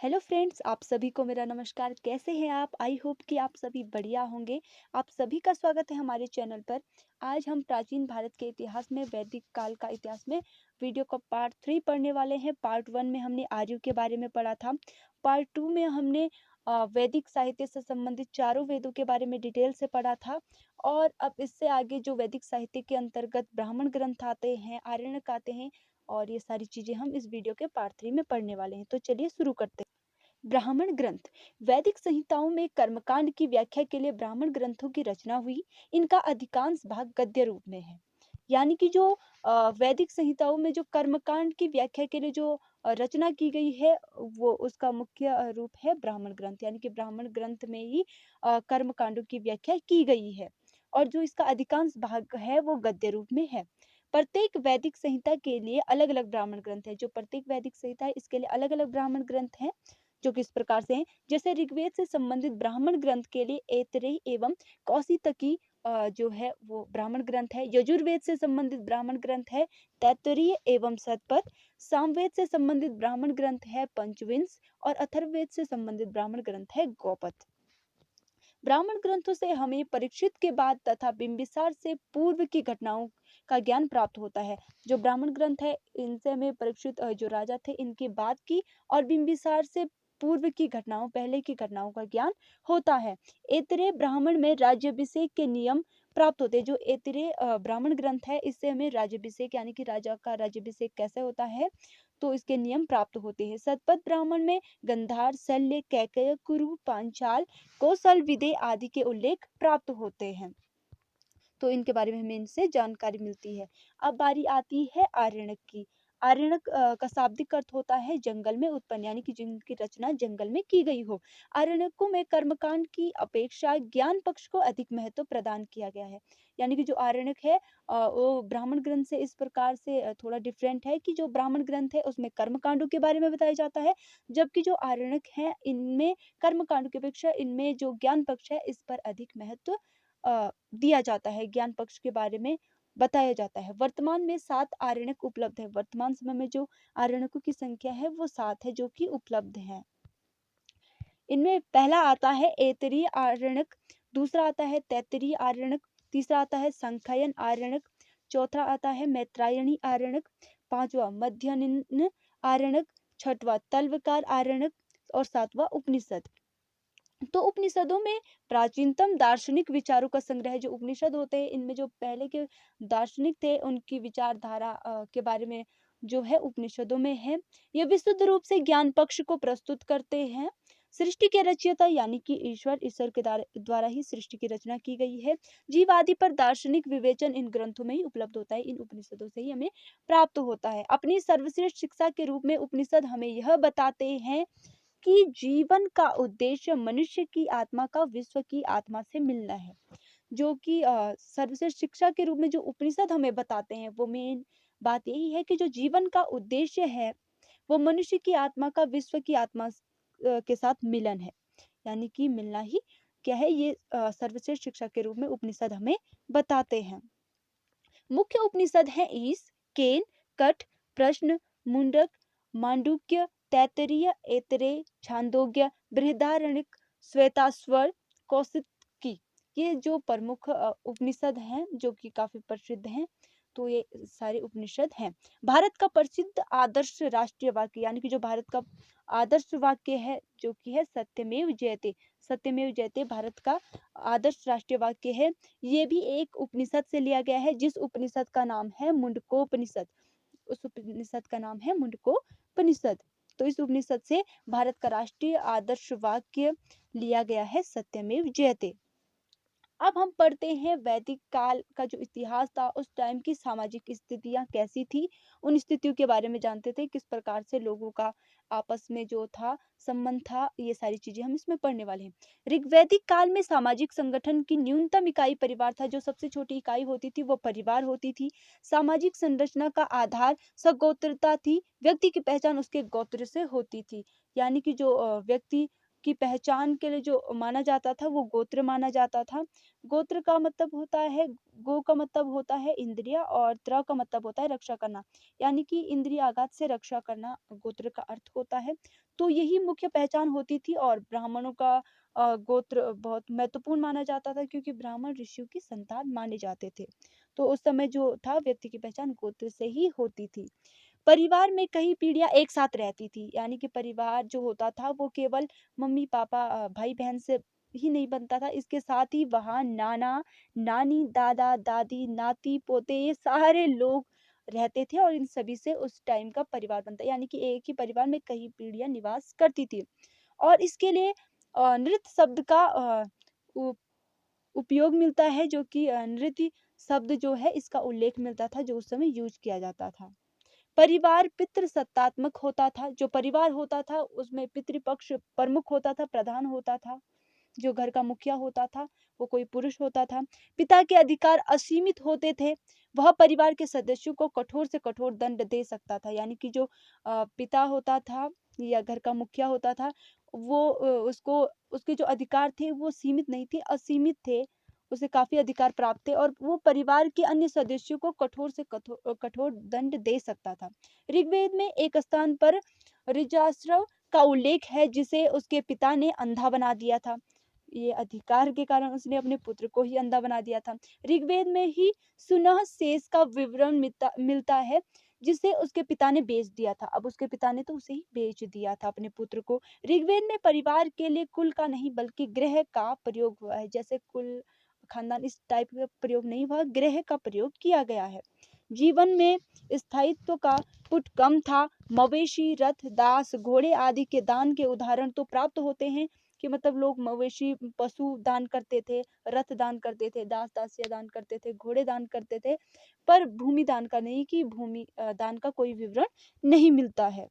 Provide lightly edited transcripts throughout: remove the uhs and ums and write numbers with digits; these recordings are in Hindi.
हेलो फ्रेंड्स, आप सभी को मेरा नमस्कार। कैसे हैं आप? आई होप कि आप सभी बढ़िया होंगे। आप सभी का स्वागत है हमारे चैनल पर। आज हम प्राचीन भारत के इतिहास में वैदिक काल का इतिहास में वीडियो का पार्ट 3 पढ़ने वाले हैं। पार्ट 1 में हमने आर्यों के बारे में पढ़ा था। पार्ट 2 में हमने वैदिक साहित्य से संबंधित चारों वेदों के बारे में डिटेल से पढ़ा था। और अब इससे आगे जो वैदिक साहित्य के अंतर्गत ब्राह्मण ग्रंथ आते हैं, आरण्यक आते हैं, और ये सारी चीजें हम इस वीडियो के पार्ट 3 में पढ़ने वाले हैं। तो चलिए शुरू करते हैं। ब्राह्मण ग्रंथ। वैदिक संहिताओं में कर्मकांड की व्याख्या के लिए ब्राह्मण ग्रंथों की रचना हुई। इनका अधिकांश भाग गद्य रूप में है। यानी कि जो वैदिक संहिताओं में जो कर्मकांड की व्याख्या के लिए जो रचना की गई है, वो उसका मुख्य रूप है ब्राह्मण ग्रंथ। यानी कि ब्राह्मण ग्रंथ में ही कर्मकांडों की व्याख्या की गई है, और जो इसका अधिकांश भाग है वो गद्य रूप में है। प्रत्येक वैदिक संहिता के लिए अलग अलग ब्राह्मण ग्रंथ है। जो प्रत्येक वैदिक संहिता है इसके लिए अलग अलग ब्राह्मण ग्रंथ हैं, जो किस प्रकार से हैं। जैसे ऋग्वेद से संबंधित ब्राह्मण ग्रंथ के लिए ऐतरेय एवं कौशितकी जो है वो ब्राह्मण ग्रंथ है। यजुर्वेद से संबंधित ब्राह्मण ग्रंथ है तैत्तरीय एवं शतपथ। सामवेद से संबंधित ब्राह्मण ग्रंथ है पंचविंश, और अथर्ववेद से संबंधित ब्राह्मण ग्रंथ है गौपथ। ब्राह्मण ग्रंथों से हमें परीक्षित के बाद तथा बिंबिसार से पूर्व की घटनाओं का ज्ञान प्राप्त होता है। जो ब्राह्मण ग्रंथ है इनसे हमें परीक्षित जो राजा थे इनके बाद की, और बिंबिसार से पूर्व की घटनाओं, पहले की घटनाओं का ज्ञान होता है। ऐतरेय ब्राह्मण में राज्याभिषेक के नियम प्राप्त होते हैं। जो ऐतरेय ब्राह्मण ग्रंथ है इससे हमें राज्याभिषेक यानी कि राजा का राज्याभिषेक कैसे होता है, तो इसके नियम प्राप्त होते हैं। शतपथ ब्राह्मण में गंधार, शल्य, कैकेय, कुरु, पांचाल, कौशल, विदेह आदि के उल्लेख प्राप्त होते हैं। तो इनके बारे में हमें इनसे जानकारी मिलती है। अब बारी आती है आरण्यक की। आरण्यक का शाब्दिक अर्थ होता है जंगल में उत्पन्न, यानी कि जिनकी रचना जंगल में की गई हो। आरण्यकों में कर्मकांड की अपेक्षा ज्ञान पक्ष को अधिक महत्व प्रदान किया गया है। यानी कि जो आरण्यक है वो ब्राह्मण ग्रंथ से इस प्रकार से थोड़ा डिफरेंट है कि जो ब्राह्मण ग्रंथ है उसमें कर्मकांडों के बारे में बताया जाता है, जबकि जो आरण्यक है इनमें कर्मकांडों की अपेक्षा इनमें जो ज्ञान पक्ष है इस पर अधिक महत्व दिया जाता है। ज्ञान पक्ष के बारे में बताया जाता है। वर्तमान में 7 आरण्यक उपलब्ध है। वर्तमान समय में जो आरण्यकों की संख्या है वो 7 है जो कि उपलब्ध है। इनमें पहला आता है ऐतरेय आरण्यक, दूसरा आता है तैत्तरीय आरण्यक, तीसरा आता है संख्यायन आरण्यक, चौथा आता है मैत्रायणी आरण्यक, पांचवा मध्यान्ह आरण्यक, छठवां तल्वकार आरण्यक, और सातवां उपनिषद। तो उपनिषदों में प्राचीनतम दार्शनिक विचारों का संग्रह है। जो उपनिषद होते हैं इनमें जो पहले के दार्शनिक थे उनकी विचारधारा के बारे में जो है उपनिषदों में है। ये विशुद्ध रूप से ज्ञान पक्ष को प्रस्तुत करते हैं। सृष्टि के रचयिता यानी कि ईश्वर के द्वारा ही सृष्टि की रचना की गई है। जीव आदि पर दार्शनिक विवेचन इन ग्रंथों में ही उपलब्ध होता है। इन उपनिषदों से ही हमें प्राप्त होता है। अपनी सर्वश्रेष्ठ शिक्षा के रूप में उपनिषद हमें यह बताते हैं कि जीवन का उद्देश्य मनुष्य की आत्मा का विश्व की आत्मा से मिलना है। जो कि सर्वश्रेष्ठ शिक्षा के रूप में जो उपनिषद हमें बताते हैं वो मेन बात यही है कि जो जीवन का उद्देश्य है वो मनुष्य की आत्मा का विश्व की आत्मा के साथ मिलन है। यानी कि मिलना ही क्या है, ये सर्वश्रेष्ठ शिक्षा के रूप में उपनिषद हमें बताते हैं। मुख्य उपनिषद है ईश, केन, कठ, प्रश्न, मुंडक, मांडुक्य, तैत्तरीय, ऐतरेय, छांदोग्य, बृहदारण्यक, श्वेताश्वर, कौशिकी। ये जो प्रमुख उपनिषद हैं जो कि काफी प्रसिद्ध हैं। तो ये सारे उपनिषद हैं। भारत का प्रसिद्ध आदर्श राष्ट्रीय वाक्य, यानी कि जो भारत का आदर्श वाक्य है जो कि है सत्यमेव जयते। सत्यमेव जयते भारत का आदर्श राष्ट्रीय वाक्य है। ये भी एक उपनिषद से लिया गया है जिस उपनिषद का नाम है मुंडकोपनिषद। उस उपनिषद का नाम है मुंडकोपनिषद। तो इस उपनिषद से भारत का राष्ट्रीय आदर्श वाक्य लिया गया है सत्यमेव जयते। अब हम पढ़ते हैं वैदिक काल का जो इतिहास था उस टाइम की सामाजिक स्थितियां कैसी थी, उन स्थितियों के बारे में जानते थे। किस प्रकार से लोगों का आपस में जो था संबंध था, ये सारी चीजें हम इसमें पढ़ने वाले हैं। ऋग्वैदिक काल में सामाजिक संगठन की न्यूनतम इकाई परिवार था। जो सबसे छोटी इकाई होती थी वो परिवार होती थी। सामाजिक संरचना का आधार सगोत्रता थी। व्यक्ति की पहचान उसके गोत्र से होती थी। यानी कि जो व्यक्ति की पहचान के लिए जो माना जाता था वो गोत्र माना जाता था। गोत्र का मतलब होता है, गो का मतलब होता है इंद्रिय और त्र का मतलब होता है रक्षा करना, यानी कि इंद्रिय आघात से रक्षा करना गोत्र का अर्थ होता है। तो यही मुख्य पहचान होती थी और ब्राह्मणों का गोत्र बहुत महत्वपूर्ण माना जाता था क्योंकि ब्राह्मण ऋषियों की संतान माने जाते थे। तो उस समय जो था व्यक्ति की पहचान गोत्र से ही होती थी। परिवार में कई पीढ़ियाँ एक साथ रहती थी, यानी कि परिवार जो होता था वो केवल मम्मी-पापा भाई-बहन से ही नहीं बनता था, इसके साथ ही वहाँ नाना-नानी, दादा-दादी, नाती-पोते ये सारे लोग रहते थे और इन सभी से उस टाइम का परिवार बनता है, यानी कि एक ही परिवार में कई पीढ़ियाँ निवास करती थी। और इसके लिए नृत्य शब्द का उ उपयोग मिलता है जो कि नृत्य शब्द जो है इसका उल्लेख मिलता था जो उस समय यूज़ किया जाता था। परिवार पितृसत्तात्मक होता था, जो परिवार होता था उसमें पितृपक्ष प्रमुख होता था, प्रधान होता था। जो घर का मुखिया होता था, वो कोई पुरुष होता था। पिता के अधिकार असीमित होते थे, वह परिवार के सदस्यों को कठोर से कठोर दंड दे सकता था। यानी कि जो पिता होता था या घर का मुखिया होता था, वो उसको उसके जो अधिकार थे वो सीमित नहीं थे, असीमित थे। उसे काफ़ी अधिकार प्राप्त थे और वो परिवार के अन्य सदस्यों को कठोर से कठोर दंड दे सकता था। ऋग्वेद में एक स्थान पर ऋजाश्रव का उल्लेख है जिसे उसके पिता ने अंधा बना दिया था। ये अधिकार के कारण उसने अपने पुत्र को ही अंधा बना दिया था। ऋग्वेद में ही सुनह शेष का विवरण मिलता है जिसे उसके पिता ने बेच दिया था। अब उसके पिता ने तो उसे ही बेच दिया था अपने पुत्र को। ऋग्वेद में परिवार के लिए कुल का नहीं बल्कि गृह का प्रयोग हुआ है। जैसे कुल, खानदान इस टाइप का प्रयोग नहीं हुआ, गृह का प्रयोग किया गया है। जीवन में स्थायित्व का पुट कम था। मवेशी, रथ, दास, घोड़े आदि के दान के उदाहरण तो प्राप्त होते हैं कि मतलब लोग मवेशी, पशु दान करते थे, रथ दान करते थे, दास-दासियाँ दान करते थे, घोड़े दान करते थे, पर भूमि दान का नहीं, कि भूमि दान का कोई विवरण नहीं मिलता है।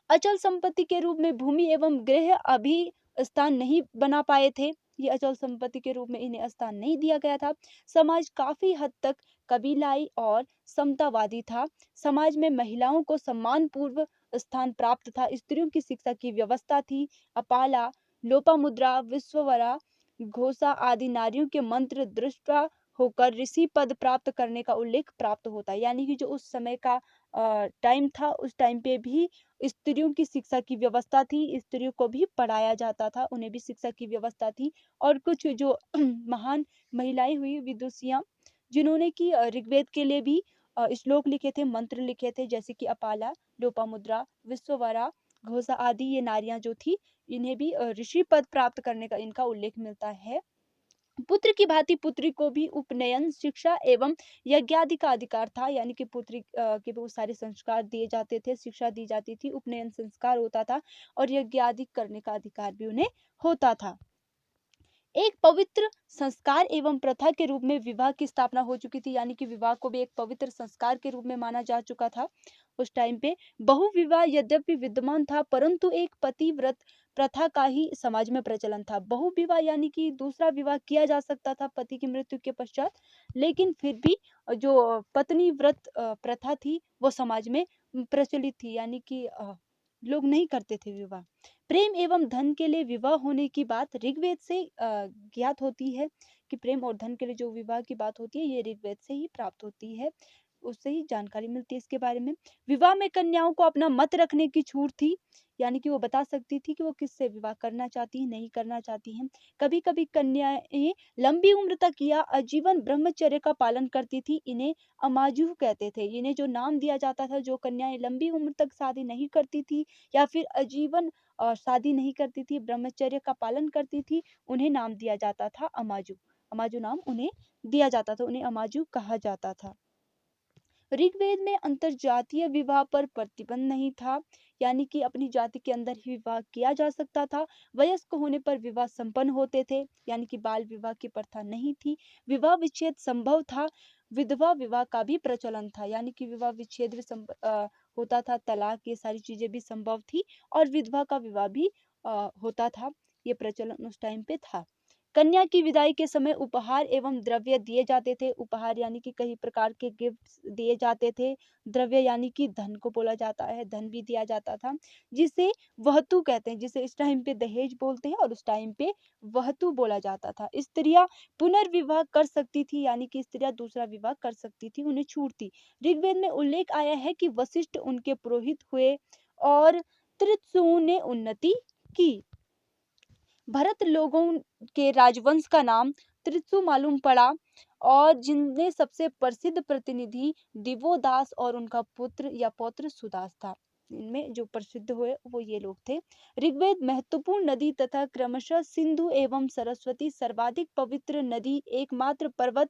अचल संपत्ति के रूप में भूमि एवं गृह अभी स्थान नहीं बना पाए थे। ये अचल संपत्ति के रूप में इन्हें स्थान नहीं दिया गया था। समाज काफी हद तक कबीलाई और समतावादी था। समाज में महिलाओं को सम्मान पूर्व स्थान प्राप्त था। स्त्रियों की शिक्षा की व्यवस्था थी। अपाला, लोपामुद्रा, विश्ववरा, घोषा आदि नारियों के मंत्र दृष्टा होकर ऋषि पद प्राप्त करने का उल्लेख प्राप्त होता है। यानी कि जो उस समय का टाइम था, उस टाइम पे भी स्त्रियों की शिक्षा की व्यवस्था थी, स्त्रियों को भी पढ़ाया जाता था, उन्हें भी शिक्षा की व्यवस्था थी। और कुछ जो महान महिलाएं हुई विदुषियां, जिन्होंने कि ऋग्वेद के लिए भी श्लोक लिखे थे, मंत्र लिखे थे, जैसे कि अपाला, लोपामुद्रा, विश्ववरा, घोषा आदि ये नारियां जो थी, इन्हें भी ऋषि पद प्राप्त करने का इनका उल्लेख मिलता है। पुत्र की भांति पुत्री को भी उपनयन, शिक्षा एवं यज्ञादि का अधिकार था। यानी कि पुत्री के बहुत सारे संस्कार दिए जाते थे, शिक्षा दी जाती थी, उपनयन संस्कार होता था और यज्ञ आदि करने का अधिकार भी उन्हें होता था। एक पवित्र संस्कार एवं प्रथा के रूप में विवाह की स्थापना हो चुकी थी। यानी कि विवाह को भी एक पवित्र संस्कार के रूप में माना जा चुका था उस टाइम पे। बहुविवाह यद्यपि विद्यमान था परंतु एक पतिव्रत प्रथा का ही समाज में प्रचलन था। बहुविवाह यानी कि दूसरा विवाह किया जा सकता था पति की मृत्यु के पश्चात, लेकिन फिर भी जो पत्नी व्रत प्रथा थी वो समाज में प्रचलित थी। यानी कि लोग नहीं करते थे विवाह। प्रेम एवं धन के लिए विवाह होने की बात ऋग्वेद से ज्ञात होती है कि प्रेम और धन के लिए जो विवाह की बात होती है ये ऋग्वेद से ही प्राप्त होती है, उससे ही जानकारी मिलती है इसके बारे में। विवाह में कन्याओं को अपना मत रखने की छूट थी, यानी कि वो बता सकती थी कि वो किससे विवाह करना चाहती है, नहीं करना चाहती हैं। कभी कभी कन्याएं लंबी उम्र तक या आजीवन ब्रह्मचर्य का पालन करती थी, इन्हें अमाजुह कहते थे। इन्हें जो नाम दिया जाता था, जो कन्याएं लंबी उम्र तक शादी नहीं करती थी या फिर आजीवन शादी नहीं करती थी, ब्रह्मचर्य का पालन करती थी, उन्हें नाम दिया जाता था अमाजु। अमाजु नाम उन्हें दिया जाता था, उन्हें अमाजु कहा जाता था। ऋग्वेद में अंतरजातीय विवाह पर प्रतिबंध नहीं था, यानी कि अपनी जाति के अंदर ही विवाह किया जा सकता था। वयस्क होने पर विवाह संपन्न होते थे, यानी कि बाल विवाह की प्रथा नहीं थी। विवाह विच्छेद संभव था। विधवा विवाह का भी प्रचलन था, यानी कि विवाह विच्छेद भी होता था, तलाक ये सारी चीजें भी संभव थी और विधवा का विवाह भी होता था। ये प्रचलन उस टाइम पे था। कन्या की विदाई के समय उपहार एवं द्रव्य दिए जाते थे। उपहार यानी कि कई प्रकार के गिफ्ट्स दिए जाते थे। द्रव्य यानी कि धन को बोला जाता है, धन भी दिया जाता था, जिसे वहतु कहते हैं, जिसे इस टाइम पे दहेज बोलते हैं और उस टाइम पे वहतु बोला जाता था। स्त्रियां पुनर्विवाह कर सकती थी, यानी कि स्त्रियां दूसरा विवाह कर सकती थी, उन्हें छूट थी। ऋग्वेद में उल्लेख आया है कि वशिष्ठ उनके पुरोहित हुए और त्रित्सु ने उन्नति की। भरत लोगों के राजवंश का नाम त्रित्सु मालूम पड़ा और जिनमें सबसे प्रसिद्ध प्रतिनिधि दिवोदास और उनका पुत्र या पौत्र सुदास था। इनमें जो प्रसिद्ध हुए वो ये लोग थे। ऋग्वेद महत्वपूर्ण नदी तथा क्रमशः सिंधु एवं सरस्वती सर्वाधिक पवित्र नदी, एकमात्र पर्वत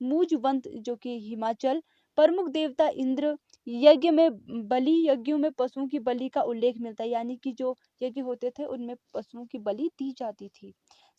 मुजवंत जो कि हिमाचल, प्रमुख देवता इंद्र, यज्ञ में बलि, यज्ञों में पशुओं की बलि का उल्लेख मिलता है, यानी कि जो यज्ञ होते थे उनमें पशुओं की बलि दी जाती थी।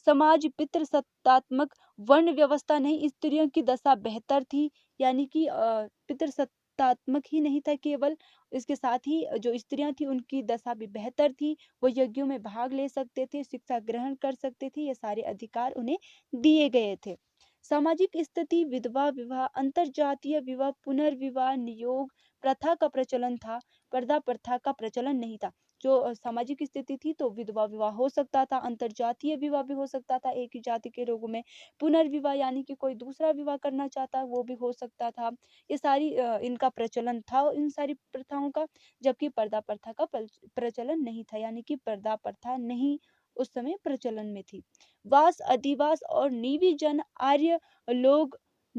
समाज पितृसत्तात्मक, वर्ण व्यवस्था नहीं, स्त्रियों की दशा बेहतर थी, यानी कि पितृसत्तात्मक ही नहीं था केवल, इसके साथ ही जो स्त्रियां थी उनकी दशा भी बेहतर थी। वो यज्ञों में भाग ले सकते थे, शिक्षा ग्रहण कर सकते थे, ये सारे अधिकार उन्हें दिए गए थे। सामाजिक स्थिति, विधवा विवाह, अंतरजातीय विवाह, पुनर्विवाह, नियोग प्रथा का प्रचलन था, पर्दा प्रथा का प्रचलन नहीं था। जो सामाजिक स्थिति थी तो विधवा विवाह हो सकता था, अंतरजातीय विवाह भी हो सकता था एक ही जाति के लोगों में, पुनर्विवाह यानी कि कोई दूसरा विवाह करना चाहता वो भी हो सकता था। ये सारी इनका प्रचलन था इन सारी प्रथाओं का, जबकि पर्दा प्रथा का प्रचलन नहीं था, यानी कि पर्दा प्रथा नहीं उस समय प्रचलन में थी। वास, अधिवास और नीवी जन आर्य लोग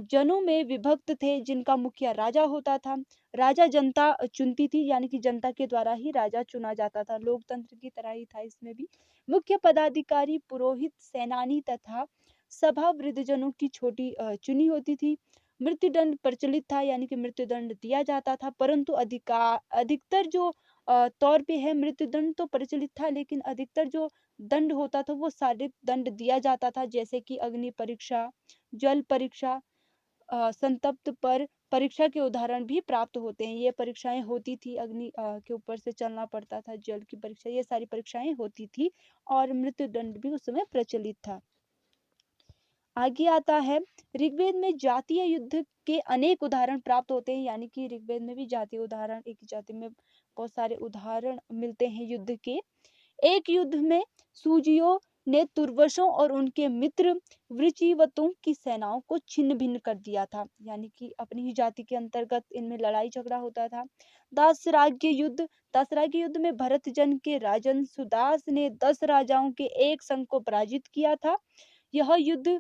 जनों में विभक्त थे, जिनका मुखिया राजा होता था। राजा जनता चुनती थी, यानी कि जनता के द्वारा ही राजा चुना जाता था, लोकतंत्र की तरह ही था इसमें भी। मुख्य पदाधिकारी पुरोहित, सेनानी तथा सभा वृद्धजनों की छोटी चुनी होती थी। मृत्युदंड प्रचलित था, यानी कि मृत्युदंड दिया जाता था, परंतु अधिकतर जो तौर पे है मृत्युदंड तो प्रचलित था, लेकिन अधिकतर जो दंड होता था वो शारीरिक दंड दिया जाता था, जैसे कि अग्नि परीक्षा, जल परीक्षा, संतप्त पर परीक्षा के उदाहरण भी प्राप्त होते हैं। ये परीक्षाएं होती थी, अग्नि के ऊपर से चलना पड़ता था, जल की परीक्षा, ये सारी परीक्षाएं होती थी और मृत्युदंड भी उस समय प्रचलित था। आगे आता है, ऋग्वेद में जातीय युद्ध के अनेक उदाहरण प्राप्त होते हैं, यानी कि ऋग्वेद में भी जातीय उदाहरण, एक जाति में बहुत सारे उदाहरण मिलते हैं युद्ध के। एक युद्ध में सूजियों ने तुर्वशों और उनके मित्र वृचिवतों की सेनाओं को छिन्न भिन्न कर दिया था, यानी कि अपनी ही जाति के अंतर्गत इनमें लड़ाई झगड़ा होता था। दासराज्य युद्ध में भरत जन के राजन सुदास ने 10 राजाओं के एक संघ को पराजित किया था। यह युद्ध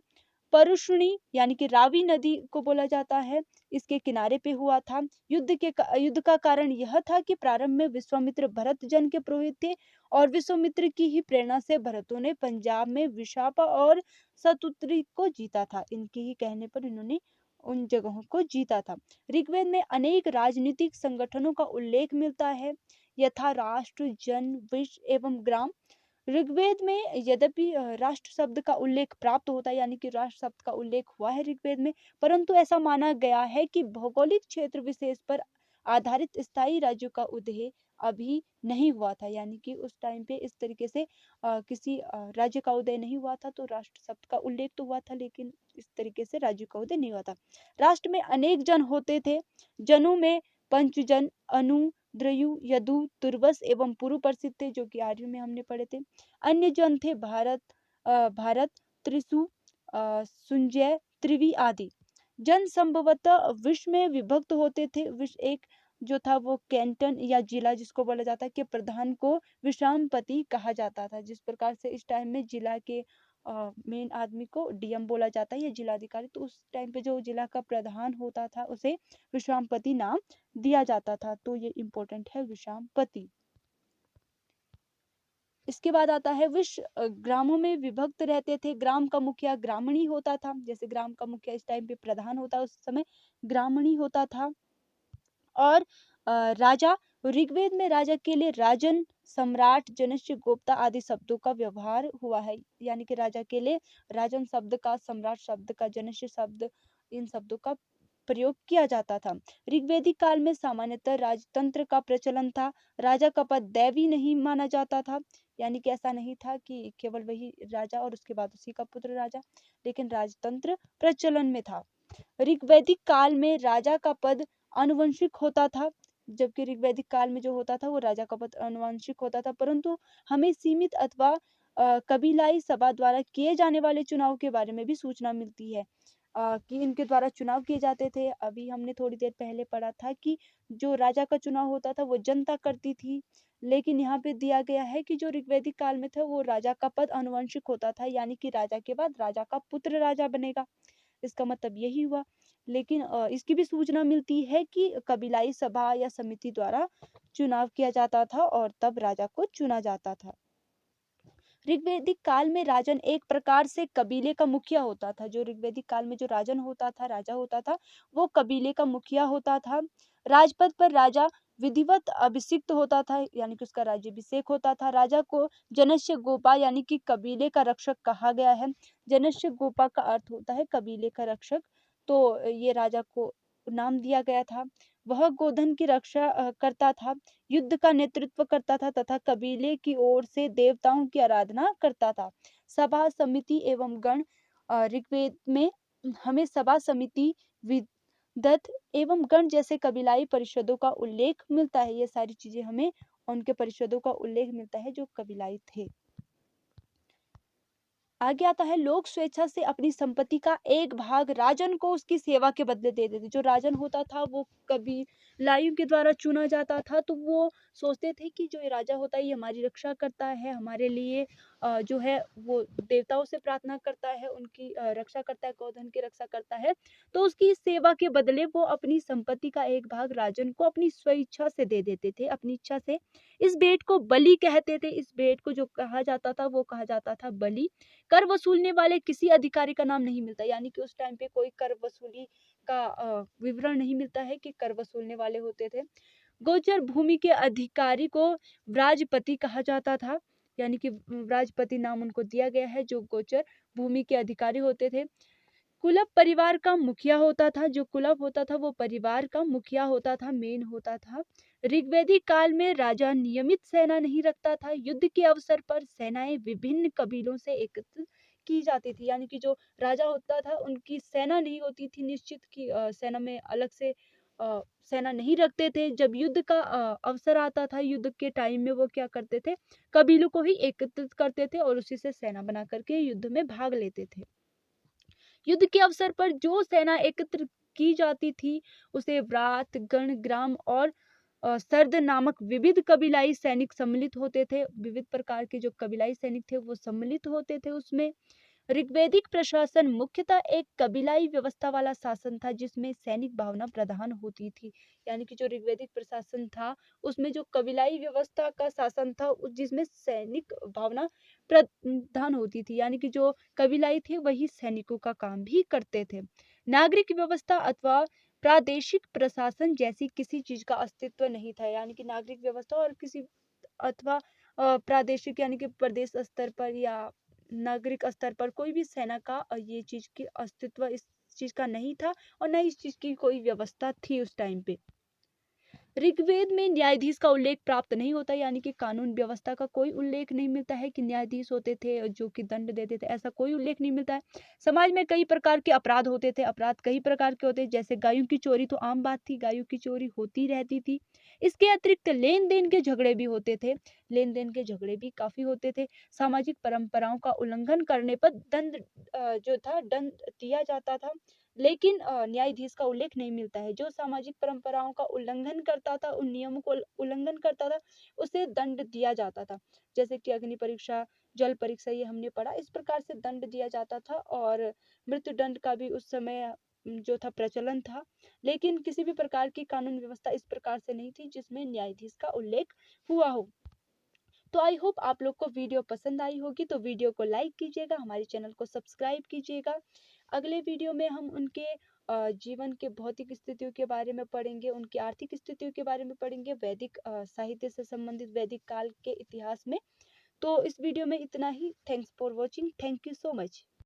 परुष्णी यानी कि रावी नदी को बोला जाता है, इसके किनारे पे हुआ था। युद्ध का कारण यह था कि प्रारंभ में विश्वामित्र भरत जन के पुरोहित थे और विश्वामित्र की ही प्रेरणा से भरतों ने पंजाब में विशापा और सतुत्री को जीता था। इनके ही कहने पर इन्होंने उन जगहों को जीता था। ऋग्वेद में अनेक राजनीतिक संगठनों का उल्लेख मिलता है, यथा राष्ट्र, जन, विश्व एवं ग्राम। ऋग्वेद में यद्यपि राष्ट्र शब्द का उल्लेख प्राप्त होता है, यानी कि राष्ट्र शब्द का उल्लेख हुआ है ऋग्वेद में, परंतु ऐसा माना गया है कि भौगोलिक क्षेत्र विशेष पर आधारित स्थायी राज्यों का उदय अभी नहीं हुआ था, यानी कि उस टाइम पे इस तरीके से किसी राज्य का उदय नहीं हुआ था, तो राष्ट्र शब्द का उल्लेख तो हुआ था लेकिन इस तरीके से राज्य का उदय नहीं हुआ था। राष्ट्र में अनेक जन होते थे, जनों में पंचजन, अनु, द्रयु, यदु, तुर्वस एवं पुरु प्रसिद्ध थे, जो कि आर्य में हमने पढ़े थे। अन्य जन थे भारत, त्रिशु, सुंजय, त्रिवी आदि। जन संभवतः विश्व में विभक्त होते थे। विश्व एक जो था वो कैंटन या जिला जिसको बोला जाता है, के प्रधान को विश्रामपति कहा जाता था। जिस प्रकार से इस टाइम में जिला के मेन आदमी को डीएम बोला जाता है या जिलाधिकारी, तो उस टाइम पे जो जिला का प्रधान होता था उसे विश्रामपति नाम दिया जाता था। तो ये इम्पोर्टेंट है विश्रामपति। इसके बाद आता है विश्व ग्रामों में विभक्त रहते थे। ग्राम का मुखिया ग्रामणी होता था, जैसे ग्राम का मुखिया इस टाइम पे प्रधान होता, उस समय ग्रामणी होता था। और राजा, ऋग्वेद में राजा के लिए राजन, सम्राट, जनस्य, गोप्ता आदि शब्दों का व्यवहार हुआ है, यानी कि राजा के लिए राजन शब्द का, सम्राट शब्द का, जनस्य शब्द, इन शब्दों का प्रयोग किया जाता था। ऋग्वैदिक काल में सामान्यतः राजतंत्र का प्रचलन था। राजा का पद दैवी नहीं माना जाता था, यानी कि ऐसा नहीं था कि केवल वही राजा और उसके बाद उसी का पुत्र राजा, लेकिन राजतंत्र प्रचलन में था। ऋग्वैदिक काल में राजा का पद आनुवंशिक होता था, जबकि ऋग्वैदिक काल में जो होता था वो राजा का पद आनुवंशिक होता था, परंतु हमें सीमित अथवा कबीलाई सभा द्वारा किए जाने वाले चुनाव के बारे में भी सूचना मिलती है कि इनके द्वारा चुनाव किए जाते थे। अभी हमने थोड़ी देर पहले पढ़ा था कि जो राजा का चुनाव होता था वो जनता करती थी, लेकिन यहाँ पे दिया गया है कि जो ऋग्वैदिक काल में था वो राजा का पद आनुवंशिक होता था, यानी कि राजा के बाद राजा का पुत्र राजा बनेगा। इसका मतलब यही हुआ। लेकिन इसकी भी सूचना मिलती है कि कबीलाई सभा या समिति द्वारा चुनाव किया जाता था और तब राजा को चुना जाता था। ऋग्वैदिक काल में राजन एक प्रकार से कबीले का मुखिया होता था। जो ऋग्वैदिक काल में जो राजन होता था, राजा होता था, वो कबीले का मुखिया होता था। राजपद पर राजा विधिवत अभिषिक्त होता था, यानी कि उसका राज्याभिषेक होता था। राजा को जनस्य गोपा यानी कि कबीले का रक्षक कहा गया है। जनस्य गोपा का अर्थ होता है कबीले का रक्षक, तो ये राजा को नाम दिया गया था। वह गोधन की रक्षा करता था, युद्ध का नेतृत्व करता था तथा कबीले की ओर से देवताओं की आराधना करता था। सभा समिति एवं गण, ऋग्वेद में हमें सभा समिति, विदत एवं गण जैसे कबीलाई परिषदों का उल्लेख मिलता है। ये सारी चीजें हमें उनके परिषदों का उल्लेख मिलता है जो कबीलाई थे। आगे आता है, लोग स्वेच्छा से अपनी संपत्ति का एक भाग राजन को उसकी सेवा के बदले दे देते। जो राजन होता था वो कबीलाइयों के द्वारा चुना जाता था, तो वो सोचते थे कि जो ये राजा होता है ये हमारी रक्षा करता है, हमारे लिए जो है वो देवताओं से प्रार्थना करता है, उनकी रक्षा करता है, गोधन की रक्षा करता है, तो उसकी सेवा के बदले वो अपनी संपत्ति का एक भाग राजन को अपनी स्वेच्छा से दे देते थे, अपनी इच्छा से। इस भेंट को बलि कहते थे। इस भेंट को जो कहा जाता था वो कहा जाता था बलि। कर वसूलने वाले किसी अधिकारी का नाम नहीं मिलता, यानी कि उस टाइम पे कोई कर वसूली का विवरण नहीं मिलता है कि कर वसूलने वाले होते थे। गोचर भूमि के अधिकारी को व्राजपति कहा जाता था, यानी कि व्राजपति नाम उनको दिया गया है जो गोचर भूमि के अधिकारी होते थे। कुलप परिवार का मुखिया होता था। जो कुलप होता था वो परिवार का मुखिया होता था, मेन होता था। ऋग्वैदिक काल में राजा नियमित सेना नहीं रखता था। युद्ध के अवसर पर सेनाएं विभिन्न कबीलों से एकत्रित की जाती थी, यानी कि जो राजा होता था उनकी सेना नहीं होती थी निश्चित की सेना में अलग से सेना नहीं रखते थे। जब युद्ध का अवसर आता था, युद्ध के टाइम में वो क्या करते थे, कबीलों को ही एकत्रित करते थे और उसी से सेना बना करके युद्ध में भाग लेते थे। युद्ध के अवसर पर जो सेना एकत्र की जाती थी उसे व्रात, गण, ग्राम और सर्द नामक विविध कबीलाई सैनिक सम्मिलित होते थे। विविध प्रकार के जो कबीलाई सैनिक थे वो सम्मिलित होते थे उसमें। ऋग्वैदिक प्रशासन मुख्यतः एक कबीलाई व्यवस्था वाला शासन था जिसमें सैनिक भावना प्रधान होती थी, यानी कि जो ऋग्वैदिक प्रशासन था उसमें जो कबीलाई व्यवस्था का शासन था जिसमें सैनिक भावना प्रधान होती थी, यानी कि जो कबीलाई थे वही सैनिकों का काम भी करते थे। नागरिक व्यवस्था अथवा प्रादेशिक प्रशासन जैसी किसी चीज का अस्तित्व नहीं था, यानी कि नागरिक व्यवस्था और किसी अथवा प्रादेशिक यानी कि प्रदेश स्तर पर या नागरिक स्तर पर कोई भी सेना का ये चीज की अस्तित्व इस चीज का नहीं था और न इस चीज की कोई व्यवस्था थी उस टाइम पे। ऋग्वेद में न्यायाधीश का उल्लेख प्राप्त नहीं होता, यानी कि कानून व्यवस्था का कोई उल्लेख नहीं मिलता है कि न्यायाधीश होते थे जो कि दंड देते थे, ऐसा कोई उल्लेख नहीं मिलता है। समाज में कई प्रकार के अपराध होते थे। अपराध कई प्रकार के होते, जैसे गायों की चोरी तो आम बात थी, गायों की चोरी होती रहती थी। इसके अतिरिक्त लेन देन के झगड़े भी होते थे, लेन देन के झगड़े भी काफी होते थे। सामाजिक परंपराओं का उल्लंघन करने पर दंड जो था दंड दिया जाता था, लेकिन न्यायाधीश का उल्लेख नहीं मिलता है। जो सामाजिक परंपराओं का उल्लंघन करता था, उन नियमों को उल्लंघन करता था, उसे दंड दिया जाता था। जैसे कि अग्नि परीक्षा, जल परीक्षा, ये हमने पढ़ा, इस प्रकार से दंड दिया जाता था और मृत्यु दंड का भी उस समय जो था प्रचलन था। लेकिन किसी भी प्रकार की कानून व्यवस्था इस प्रकार से नहीं थी जिसमें न्यायाधीश का उल्लेख हुआ हो। तो आई होप आप लोग को वीडियो पसंद आई होगी, तो वीडियो को लाइक कीजिएगा, हमारे चैनल को सब्सक्राइब कीजिएगा। अगले वीडियो में हम उनके जीवन के भौतिक स्थितियों के बारे में पढ़ेंगे, उनकी आर्थिक स्थितियों के बारे में पढ़ेंगे, वैदिक साहित्य से संबंधित वैदिक काल के इतिहास में। तो इस वीडियो में इतना ही। Thanks for watching. Thank you so much.